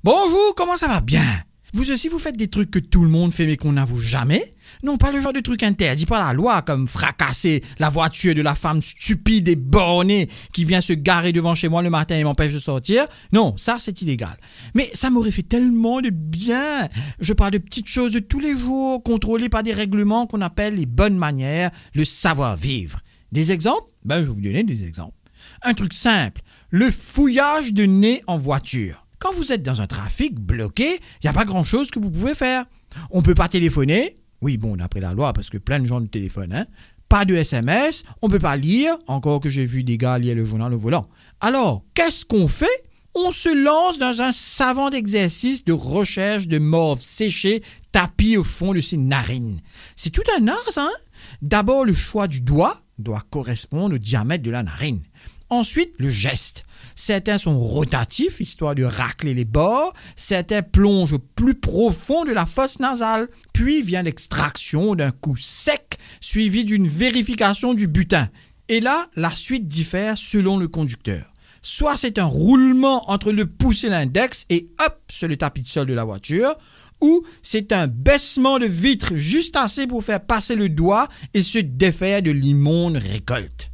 Bonjour, comment ça va bien? Vous aussi, vous faites des trucs que tout le monde fait mais qu'on n'avoue jamais? Non, pas le genre de truc interdit par la loi, comme fracasser la voiture de la femme stupide et bornée qui vient se garer devant chez moi le matin et m'empêche de sortir. Non, ça, c'est illégal. Mais ça m'aurait fait tellement de bien. Je parle de petites choses de tous les jours, contrôlées par des règlements qu'on appelle les bonnes manières, le savoir-vivre. Des exemples? Je vais vous donner des exemples. Un truc simple, le fouillage de nez en voiture. Quand vous êtes dans un trafic bloqué, il n'y a pas grand-chose que vous pouvez faire. On ne peut pas téléphoner. Oui, d'après la loi, parce que plein de gens le téléphonent. Hein. Pas de SMS. On ne peut pas lire. Encore que j'ai vu des gars lire le journal au volant. Alors, qu'est-ce qu'on fait? On se lance dans un savant exercice de recherche de morve séchée tapis au fond de ses narines. C'est tout un art, ça. Hein? D'abord, le choix du doigt doit correspondre au diamètre de la narine. Ensuite, le geste. Certains sont rotatifs, histoire de racler les bords. Certains plongent au plus profond de la fosse nasale. Puis vient l'extraction d'un coup sec, suivi d'une vérification du butin. Et là, la suite diffère selon le conducteur. Soit c'est un roulement entre le pouce et l'index et hop, sur le tapis de sol de la voiture. Ou c'est un baissement de vitre juste assez pour faire passer le doigt et se défaire de l'immonde récolte.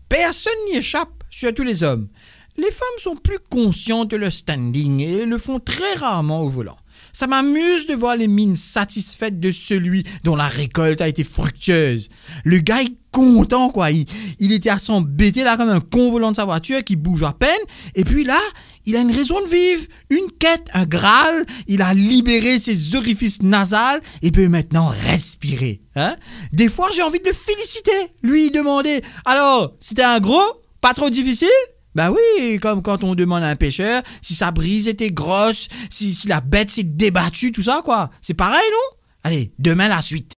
Personne n'y échappe, surtout les hommes. Les femmes sont plus conscientes de leur standing et le font très rarement au volant. Ça m'amuse de voir les mines satisfaites de celui dont la récolte a été fructueuse. Le gars est content, quoi. Il était à s'embêter là comme un con volant de sa voiture qui bouge à peine. Et puis là, il a une raison de vivre, une quête, un Graal. Il a libéré ses orifices nasales et peut maintenant respirer. Hein? Des fois, j'ai envie de le féliciter. Lui demander, alors, c'était un gros? Pas trop difficile? Oui, comme quand on demande à un pêcheur si sa brise était grosse, si la bête s'est débattue, tout ça, quoi. C'est pareil, non? Allez, demain la suite.